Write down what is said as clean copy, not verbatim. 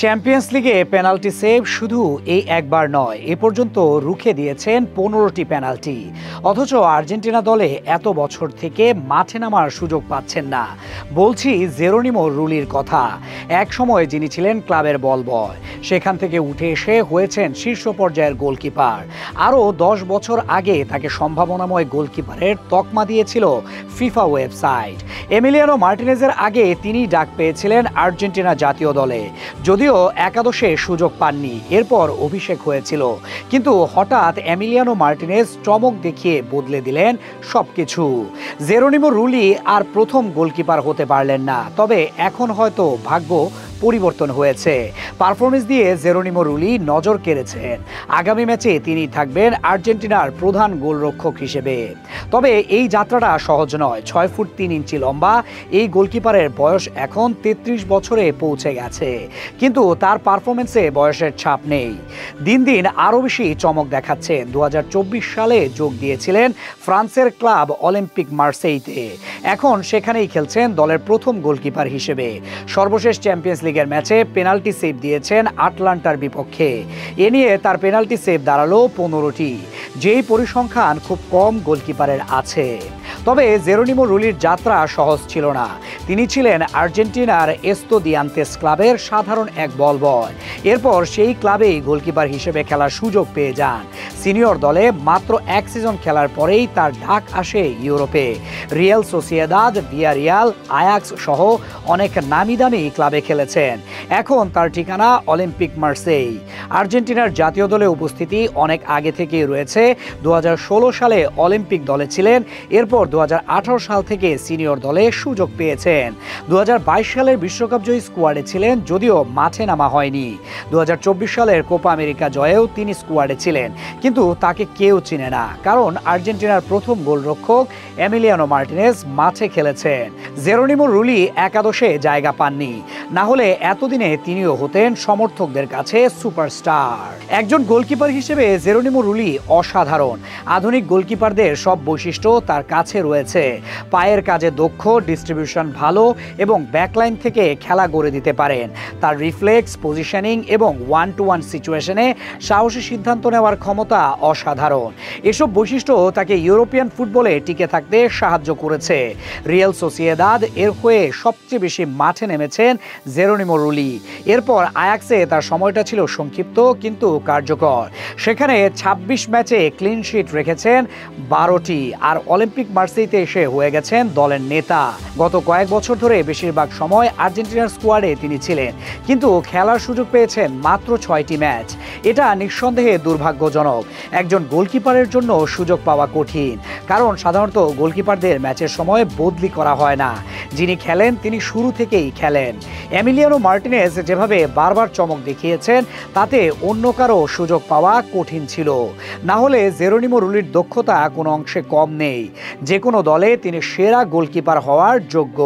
Champions লিগে penalty save শুধু এই একবার নয়, এ পর্যন্ত রুখে দিয়েছেন 15টি পেনাল্টি। অথচ আর্জেন্টিনা দলে এত বছর থেকে মাঠে নামার সুযোগ পাচ্ছেন না। বলছি জেরোনিমো রুলির কথা। এক সময় যিনি ছিলেন ক্লাবের বল বয়, সেখান থেকে উঠে এসে হয়েছেন শীর্ষ পর্যায়ের গোলকিপার। আরও 10 বছর আগে তাকে সম্ভাবনাময় গোলকিপারের তকমা দিয়েছিল ফিফা ওয়েবসাইট। এমিলিয়ানো মার্টিনেজের আগে তিনি ডাক পেয়েছিলেন আর্জেন্টিনা জাতীয় দলে, যদিও একাদশে সুযোগ পাননি। এরপর অভিষেক হয়েছিল, কিন্তু হঠাৎ এমিলিয়ানো মার্টিনেজ চমক দেখিয়ে বদলে দিলেন সবকিছু। জেরোনিমো রুলি আর প্রথম গোলকিপার হতে পারলেন না, তবে এখন হয়তো ভাগ্য পরিবর্তন হয়েছে। পারফরমেন্স দিয়ে জেরোনিমো রুলি নজর কেড়েছেন। আগামী ম্যাচে তিনি থাকবেন আর্জেন্টিনার প্রধান গোলরক্ষক হিসেবে। তবে এই যাত্রাটা সহজ নয়। 6 ফুট 3 ইঞ্চি লম্বা এই গোলকিপারের বয়স এখন 33 বছরে পৌঁছে গেছে, কিন্তু তার পারফরমেন্সে বয়সের ছাপ নেই। দিন দিন আরও বেশি চমক দেখাচ্ছেন। 2024 সালে যোগ দিয়েছিলেন ফ্রান্সের ক্লাব অলিম্পিক মার্সেইতে। এখন সেখানেই খেলছেন দলের প্রথম গোলকিপার হিসেবে। সর্বশেষ চ্যাম্পিয়ন্স লিগের ম্যাচে পেনাল্টি সেভ দিয়েছেন আটলান্টার বিপক্ষে। এ নিয়ে তার পেনাল্টি সেভ দাঁড়ালো 15টি, যেই পরিসংখ্যান খুব কম গোলকিপারের আছে। তবে জেরোনিমো রুলির যাত্রা সহজ ছিল না। তিনি ছিলেন আর্জেন্টিনার এস্তুদিয়ান্তেস ক্লাবের সাধারণ এক বল বয়। এরপর সেই ক্লাবেই গোলকিপার হিসেবে খেলার সুযোগ পেয়ে যান। সিনিয়র দলে মাত্র 1 সিজন খেলার পরেই তার ডাক আসে ইউরোপে। রিয়াল সোসিয়েদাদ, ভিয়ারিয়াল, আয়াক্স সহ অনেক নামি দামি ক্লাবে খেলেছেন। এখন তার ঠিকানা অলিম্পিক মার্সেই। আর্জেন্টিনার জাতীয় দলে উপস্থিতি অনেক আগে থেকেই রয়েছে। 2016 সালে অলিম্পিক দলে ছিলেন, এরপর 2018 সাল থেকে সিনিয়র দলে সুযোগ পেয়েছেন। 2022 সালের বিশ্বকাপ জয়ী স্কোয়াডে ছিলেন, যদিও মাঠে নামা হয়নি। 2024 সালের কোপা আমেরিকা জয়েও তিনি স্কোয়াডে ছিলেন, কিন্তু তাকে কেউ চিনে না, কারণ আর্জেন্টিনার প্রথম গোলরক্ষক এমিলিয়ানো মার্টিনেজ মাঠে খেলেছেন। জেরোনিমো রুলি একাদশে জায়গা পাননি, না হলে এতদিনে তিনিও হতেন সমর্থকদের কাছে সুপারস্টার। একজন গোলকিপার হিসেবে জেরোনিমো রুলি অসাধারণ। আধুনিক গোলকিপারদের সব বৈশিষ্ট্য তার কাছে রয়েছে। পায়ের কাজে দক্ষ, ডিস্ট্রিবিউশন ভালো এবং ব্যাকলাইন থেকে খেলা গড়ে দিতে পারেন। তার রিফ্লেক্স, পজিশনিং এবং 1-to-1 সিচুয়েশনে সাহসী সিদ্ধান্ত নেওয়ার ক্ষমতা অসাধারণ। এসব বৈশিষ্ট্য তাকে ইউরোপিয়ান ফুটবলে টিকে থাকতে সাহায্য করেছে। রিয়াল সোসিয়েদাদ এর হয়ে সবচেয়ে বেশি মাঠে নেমেছেন জেরোনিমো রুলি। এরপর আয়াক্সে তার সময়টা ছিল সংক্ষিপ্ত কিন্তু কার্যকর। সেখানে 26 ম্যাচে ক্লিন শিট রেখেছেন 12টি, আর অলিম্পিক মার্সেইতে এসে হয়ে গেছেন দলের নেতা। গত কয়েক বছর ধরে বেশিরভাগ সময় আর্জেন্টিনার স্কোয়াডে তিনি ছিলেন, কিন্তু খেলার সুযোগ পেয়েছেন মাত্র 6টি ম্যাচ। এটা নিঃসন্দেহে দুর্ভাগ্যজনক। একজন গোলকিপারের জন্য সুযোগ পাওয়া কঠিন, কারণ সাধারণত গোলকিপারদের ম্যাচের সময় বদলি করা হয় না। যিনি খেলেন তিনি শুরু থেকেই খেলেন। এমিলিয়ানো মার্টিনেজ যেভাবে বারবার চমক দেখিয়েছেন, তাতে অন্য কারো সুযোগ পাওয়া কঠিন ছিল। না হলে জেরোনিমো রুলির দক্ষতা কোনো অংশে কম নেই। যে কোনো দলে তিনি সেরা গোলকিপার হওয়ার যোগ্য।